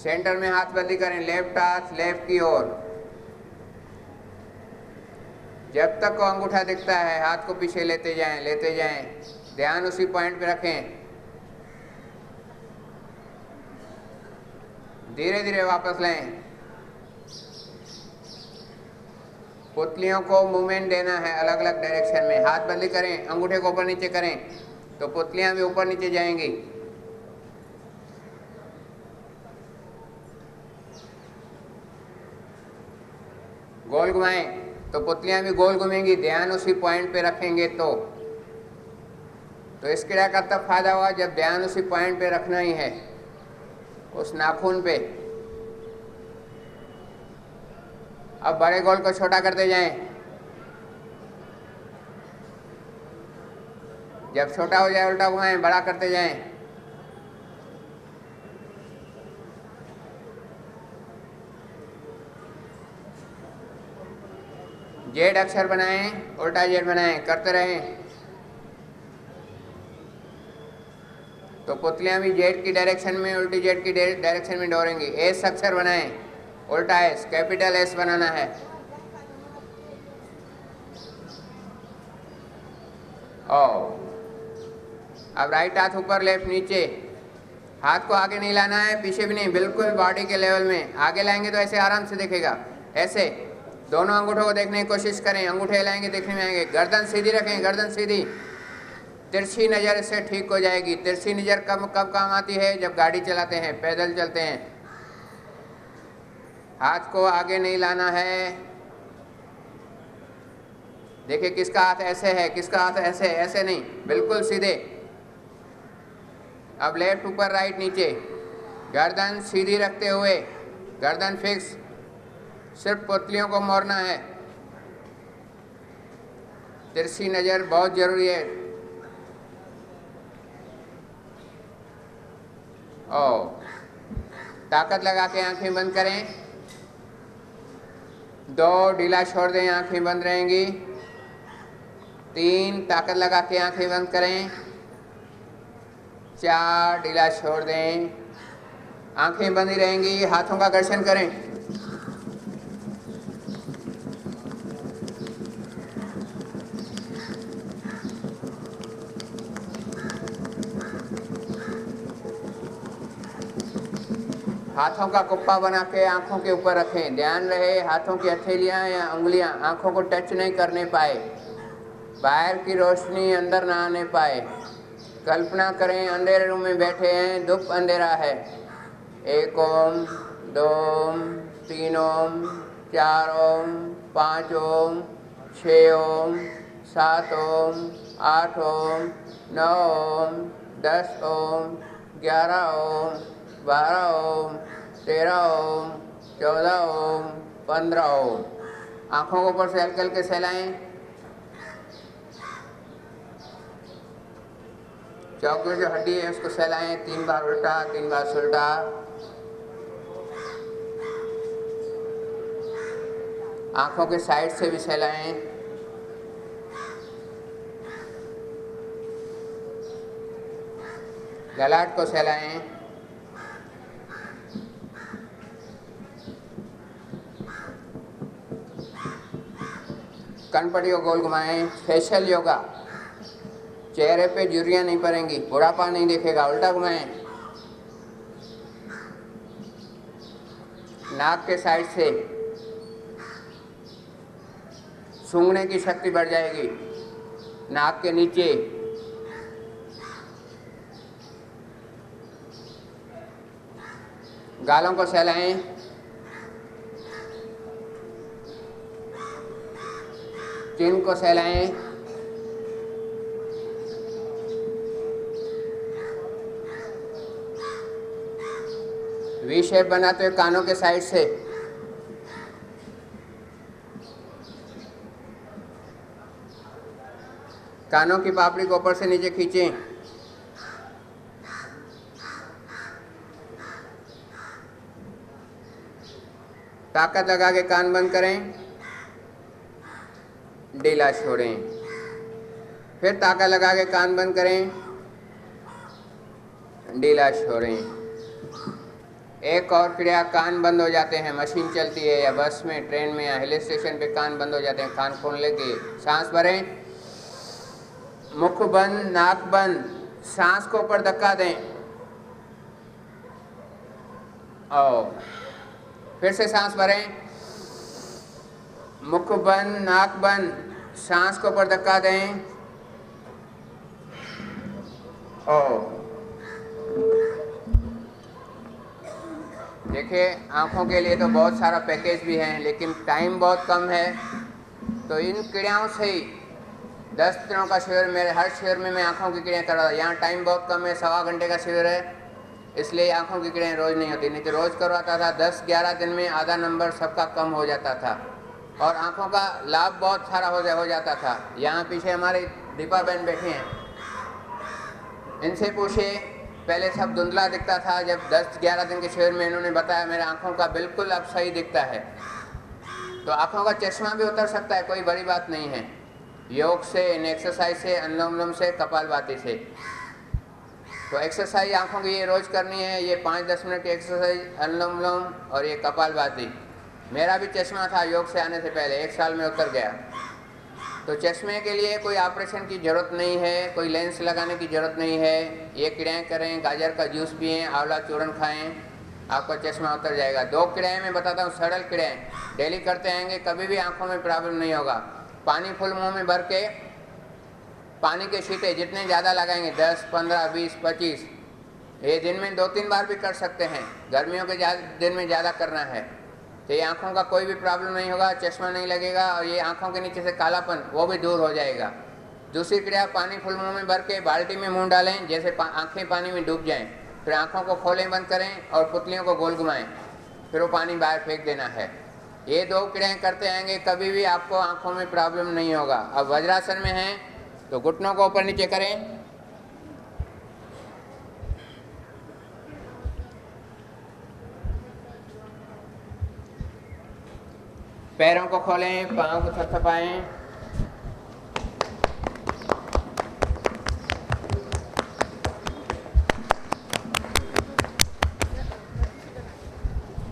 Centre में हाथ बंदी करें, लेफ्ट हाथ लेफ्ट की ओर। जब तक को अंगूठा दिखता है हाथ को पीछे लेते जाएं, ध्यान उसी पॉइंट पे रखें। धीरे धीरे वापस लें। पुतलियों को मूवमेंट देना है अलग अलग डायरेक्शन में। हाथ बंदी करें, अंगूठे को ऊपर नीचे करें तो पुतलियां भी ऊपर नीचे जाएंगी। गोल घुमाएं तो पुतलियां भी गोल घूमेंगी, ध्यान उसी पॉइंट पे रखेंगे तो इस क्रिया का तब फायदा हुआ जब ध्यान उसी पॉइंट पे रखना ही है, उस नाखून पे। अब बड़े गोल को छोटा करते जाएं। जब छोटा हो जाए उल्टा घुमाएं, बड़ा करते जाएं। जेड अक्षर बनाएं, उल्टा जेड बनाएं, करते रहें तो पुतलियां भी जेड की डायरेक्शन में उल्टी जेड की डायरेक्शन में दौड़ेंगी। एस अक्षर बनाएं, उल्टा एस, कैपिटल एस बनाना है। अब राइट हाथ ऊपर लेफ्ट नीचे। हाथ को आगे नहीं लाना है, पीछे भी नहीं, बिल्कुल बॉडी के लेवल में। आगे लाएंगे तो ऐसे आराम से दिखेगा। ऐसे दोनों अंगूठों को देखने की कोशिश करें, अंगूठे हिलाएंगे देखने में आएंगे। गर्दन सीधी रखें, गर्दन सीधी। तिरछी नज़र इससे ठीक हो जाएगी। तिरछी नज़र कब काम आती है? जब गाड़ी चलाते हैं, पैदल चलते हैं। हाथ को आगे नहीं लाना है। देखिए किसका हाथ ऐसे है, किसका हाथ ऐसे, ऐसे नहीं, बिल्कुल सीधे। अब लेफ्ट ऊपर राइट नीचे, गर्दन सीधी रखते हुए, गर्दन फिक्स। सिर्फ पुतलियों को मोड़ना है। तिरछी नज़र बहुत ज़रूरी है। ताकत लगा के आंखें बंद करें। 2 ढीला छोड़ दें, आंखें बंद रहेंगी। 3 ताकत लगा के आंखें बंद करें। 4 ढीला छोड़ दें, आंखें बंद ही रहेंगी। हाथों का घर्षण करें। हाथों का कुप्पा बना के आंखों के ऊपर रखें। ध्यान रहे हाथों की हथेलियां या उंगलियां आंखों को टच नहीं करने पाए, बाहर की रोशनी अंदर ना आने पाए। कल्पना करें अंधेरे रूम में बैठे हैं, धूप अंधेरा है। 1 ओम, 2 ओम, 3 ओम, 4 ओम, 5 ओम, 6 ओम, 7 ओम, 8 ओम, 9 ओम, 10 ओम, 11 ओम, 12 ओम, 13 ओम, 14 ओम, 15 ओम। आंखों को ऊपर से हल्के हल्के सहलाएं। चौक में जो हड्डी है उसको सहलाएं। 3 बार उल्टा, 3 बार सुलटा। आंखों के साइड से भी सहलाएं। ललाट को सहलाएं। कनपटी को गोल घुमाएं। फेशियल योगा, चेहरे पे झुर्रियां नहीं पड़ेंगी, बुढ़ापा नहीं दिखेगा। उल्टा घुमाएं। नाक के साइड से सूंघने की शक्ति बढ़ जाएगी। नाक के नीचे, गालों को सहलाएं। चिन को सहलाएं। वी शेप बनाते हुए कानों के साइड से कानों की पापड़ी को ऊपर से नीचे खींचें। ताकत लगा के कान बंद करें, ढीला छोड़ें। फिर ताकत लगा के कान बंद करें, ढीला छोड़ें। एक और क्रिया, कान बंद हो जाते हैं, मशीन चलती है या बस में, ट्रेन में या हिल स्टेशन पे कान बंद हो जाते हैं, कान खोल लेके सांस भरें, मुख बंद, नाक बंद, सांस को ऊपर धक्का दें और फिर से सांस भरें, मुख बंद, नाक बंद, सांस को ऊपर धक्का दें और देखिए आँखों के लिए तो बहुत सारा पैकेज भी हैं, लेकिन टाइम बहुत कम है, तो इन क्रियाओं से ही 10 दिनों का शिविर, मेरे हर शिविर में मैं आँखों की क्रियाएँ कर रहा था। यहाँ टाइम बहुत कम है, 1.25 घंटे का शिविर है, इसलिए आँखों की क्रियाएँ रोज़ नहीं होती, नहीं तो रोज़ करवाता था। 10-11 दिन में आधा नंबर सबका कम हो जाता था और आँखों का लाभ बहुत सारा हो जाता था। यहाँ पीछे हमारी दीपा बहन बैठी हैं, इनसे पूछे, पहले सब धुंधला दिखता था, जब 10-11 दिन के शिविर में इन्होंने बताया मेरे आँखों का बिल्कुल अब सही दिखता है। तो आँखों का चश्मा भी उतर सकता है, कोई बड़ी बात नहीं है, योग से, इन एक्सरसाइज से, अनुलोम विलोम से, कपालभाति से। तो एक्सरसाइज आँखों की ये रोज़ करनी है, ये 5-10 मिनट की एक्सरसाइज, अनुलोम विलोम और ये कपालभाति। मेरा भी चश्मा था योग से आने से पहले, 1 साल में उतर गया। तो चश्मे के लिए कोई ऑपरेशन की ज़रूरत नहीं है, कोई लेंस लगाने की ज़रूरत नहीं है। ये क्रियाएँ करें, गाजर का जूस पिएँ, आंवला चूर्ण खाएँ, आपका चश्मा उतर जाएगा। 2 क्रियाएँ मैं बताता हूँ, सरल क्रियाएँ, डेली करते आएंगे, कभी भी आँखों में प्रॉब्लम नहीं होगा। पानी फुल मुँह में भर के पानी के छींटे जितने ज़्यादा लगाएंगे, 10, 15, 20, 25, ये दिन में 2-3 बार भी कर सकते हैं। गर्मियों के दिन में ज़्यादा करना है, तो ये आँखों का कोई भी प्रॉब्लम नहीं होगा, चश्मा नहीं लगेगा और ये आँखों के नीचे से कालापन वो भी दूर हो जाएगा। दूसरी क्रिया, पानी फुल मुँह में भर के बाल्टी में मुँह डालें, जैसे आँखें पानी में डूब जाएं, फिर आँखों को खोलें, बंद करें और पुतलियों को गोल घुमाएं, फिर वो पानी बाहर फेंक देना है। ये 2 क्रियाएँ करते आएंगे, कभी भी आपको आँखों में प्रॉब्लम नहीं होगा। अब वज्रासन में हैं तो घुटनों को ऊपर नीचे करें, पैरों को खोलें, पाँव को थपथपाएं,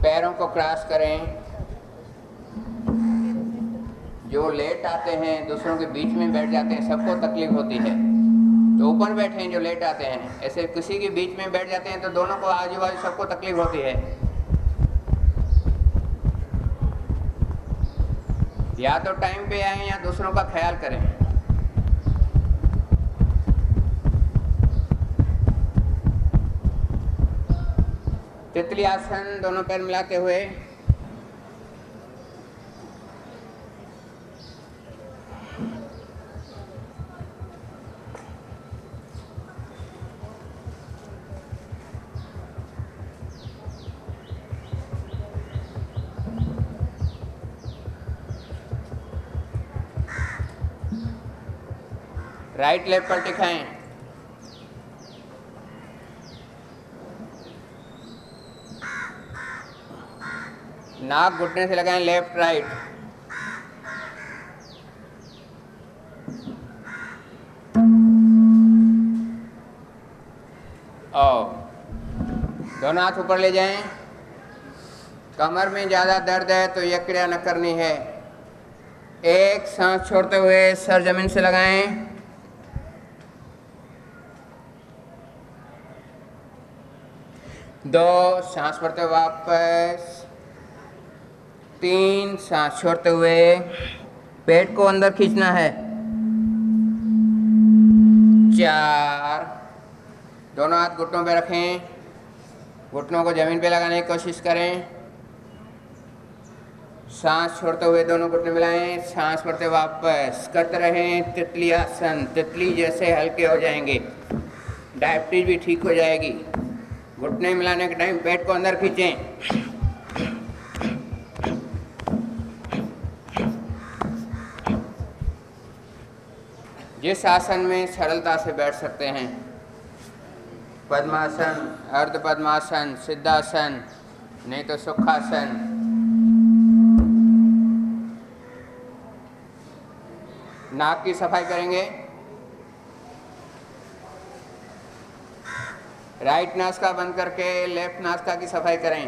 पैरों को क्रॉस करें। जो लेट आते हैं, दूसरों के बीच में बैठ जाते हैं, सबको तकलीफ होती है, तो ऊपर बैठे हैं जो लेट आते हैं, ऐसे किसी के बीच में बैठ जाते हैं तो दोनों को, आजू बाजू सबको तकलीफ होती है। या तो टाइम पे आए या दूसरों का ख्याल करें। तितली आसन, दोनों पैर मिलाते हुए, राइट लेफ्ट पलटी खाएं, नाक घुटने से लगाएं, लेफ्ट राइट, और दोनों हाथ ऊपर ले जाएं। कमर में ज़्यादा दर्द है तो यह क्रिया न करनी है। एक सांस छोड़ते हुए सर जमीन से लगाएं, दो सांस भरते हुए वापस, 3 सांस छोड़ते हुए पेट को अंदर खींचना है, 4, दोनों हाथ घुटनों पे रखें, घुटनों को जमीन पे लगाने की कोशिश करें, सांस छोड़ते हुए दोनों घुटने मिलाएं, सांस भरते वापस, करते रहें तितली आसन, तितली जैसे हल्के हो जाएंगे, डायबिटीज भी ठीक हो जाएगी। घुटने मिलाने के टाइम पेट को अंदर खींचें, जिस आसन में सरलता से बैठ सकते हैं, पद्मासन, अर्ध पद्मासन, सिद्धासन, नहीं तो सुखासन। नाक की सफाई करेंगे, राइट नासिका बंद करके लेफ्ट नासिका की सफाई करें।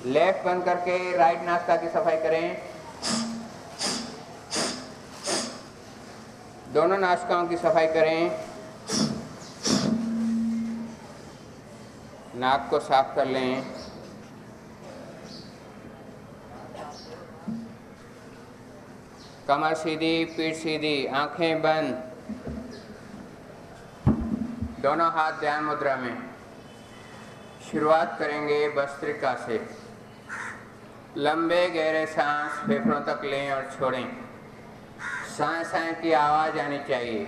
लेफ्ट बंद करके राइट नासिका की सफाई करें। दोनों नासिकाओं की सफाई करें। नाक को साफ कर लें। कमर सीधी, पीठ सीधी, आंखें बंद। दोनों हाथ ध्यान मुद्रा में। शुरुआत करेंगे भस्त्रिका से। लंबे गहरे सांस फेफड़ों तक लें और छोड़ें। सांस की आवाज आनी चाहिए।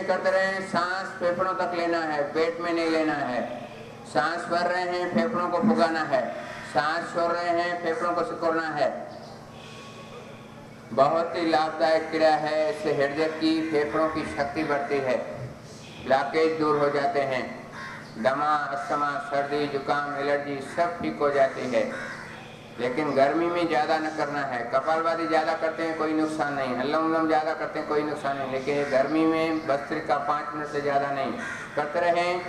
करते रहें। सांस फेफड़ों तक लेना है, पेट में नहीं लेना है। सांस भर रहे हैं, फेफड़ों को फुगाना है। सांस छोड़ रहे हैं, फेफड़ों को सिकोड़ना है। बहुत ही लाभदायक क्रिया है। इससे हृदय की, फेफड़ों की शक्ति बढ़ती है, ब्लॉकेज दूर हो जाते हैं, दमा, अस्थमा, सर्दी, जुकाम, एलर्जी सब ठीक हो जाती है। लेकिन गर्मी में ज़्यादा न करना है। कपालभाति ज़्यादा करते हैं कोई नुकसान नहीं, अनुलोम विलोम ज़्यादा करते हैं कोई नुकसान नहीं, लेकिन गर्मी में भस्त्रिका 5 मिनट से ज़्यादा नहीं। करते रहें।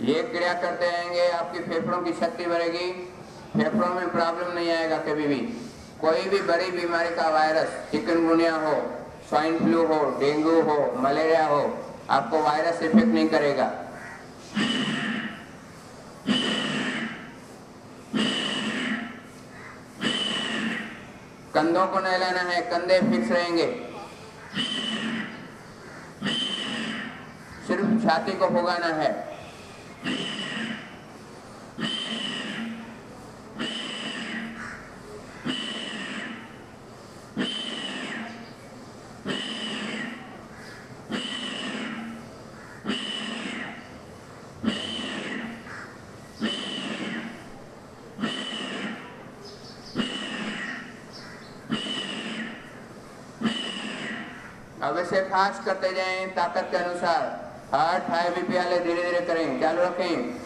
ये क्रिया करते रहेंगे, आपकी फेफड़ों की शक्ति बढ़ेगी, फेफड़ों में प्रॉब्लम नहीं आएगा कभी भी। कोई भी बड़ी बीमारी का वायरस, चिकनगुनिया हो, स्वाइन फ्लू हो, डेंगू हो, मलेरिया हो, आपको वायरस इफेक्ट नहीं करेगा। कंधों को नहीं हिलाना है, कंधे फिक्स रहेंगे। सिर्फ छाती को फुगाना है। अब इसे फास्ट करते जाएं ताकत के अनुसार। हार्ट हाई बीपी वाले धीरे धीरे करें, चालू रखें।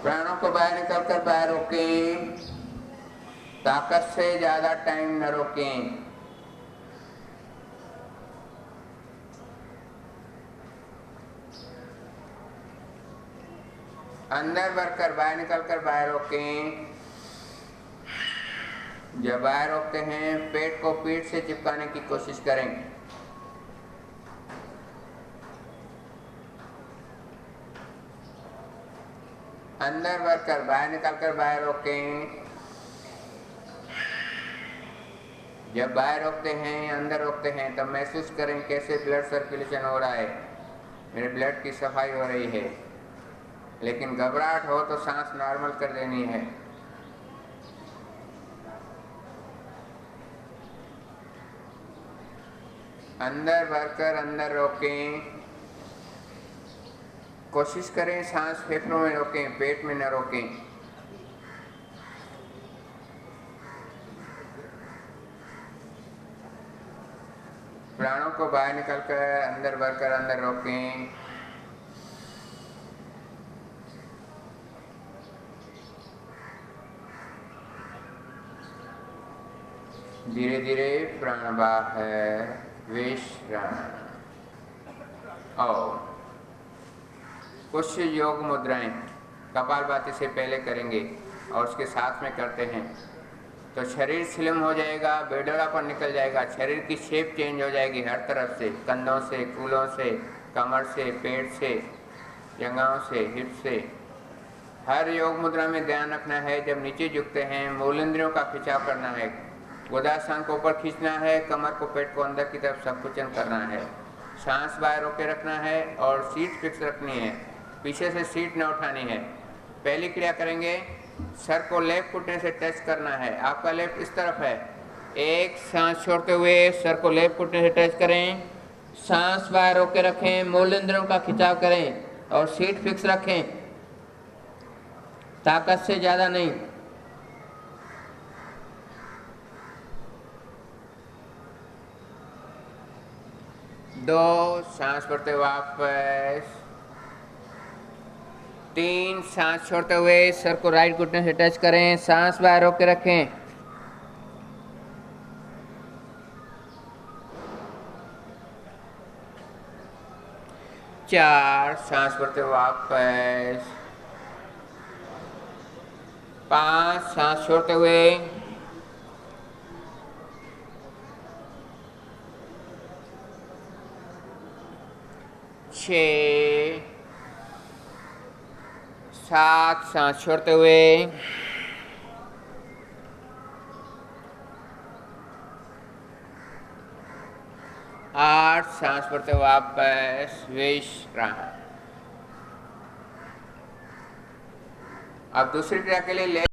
प्राणों को बाहर निकलकर बाहर रोकें। ताकत से ज्यादा टाइम न रोकें। अंदर भरकर बाहर निकलकर बाहर रोकें। जब बाहर रोकते हैं पेट को पीठ से चिपकाने की कोशिश करें। अंदर भरकर बाहर निकलकर बाहर रोकें। जब बाहर रोकते हैं अंदर रोकते हैं तब महसूस करें कैसे ब्लड सर्कुलेशन हो रहा है, मेरे ब्लड की सफाई हो रही है। लेकिन घबराहट हो तो सांस नॉर्मल कर देनी है। अंदर भरकर अंदर रोकें। कोशिश करें सांस फेफड़ों में रोकें, पेट में न रोकें। प्राणों को बाहर निकलकर अंदर भरकर अंदर रोकें। धीरे धीरे प्राण बाहर, विश्राम। और कुछ योग मुद्राएं कपालभाति से पहले करेंगे और उसके साथ में करते हैं तो शरीर स्लिम हो जाएगा, बेडौलापन निकल जाएगा, शरीर की शेप चेंज हो जाएगी हर तरफ से, कंधों से, कूल्हों से, कमर से, पेट से, जंघाओं से, हिप से। हर योग मुद्रा में ध्यान रखना है जब नीचे झुकते हैं मूल इंद्रियों का खिंचाव करना है, गोदासन को ऊपर खींचना है, कमर को पेट को अंदर की तरफ संकुचन करना है, सांस बाहर रोके रखना है और सीट फिक्स रखनी है, पीछे से सीट न उठानी है। पहली क्रिया करेंगे, सर को लेफ्ट घुटने से टच करना है। आपका लेफ्ट इस तरफ है। एक सांस छोड़ते हुए सर को लेफ्ट घुटने से टच करें, सांस बाहर रोके रखें, मूल इंद्रियों का खिंचाव करें और सीट फिक्स रखें, ताकत से ज़्यादा नहीं। दो सांस भरते वापस। 3 सांस छोड़ते हुए सर को राइट घुटने से टच करें, सांस बाहर रोक के रखें। 4 सांस भरते वापस। 5 सांस छोड़ते हुए। 6 7 सांस छोड़ते हुए। 8 सांस भरते वापस, विश्राम। अब दूसरी क्रिया के लिए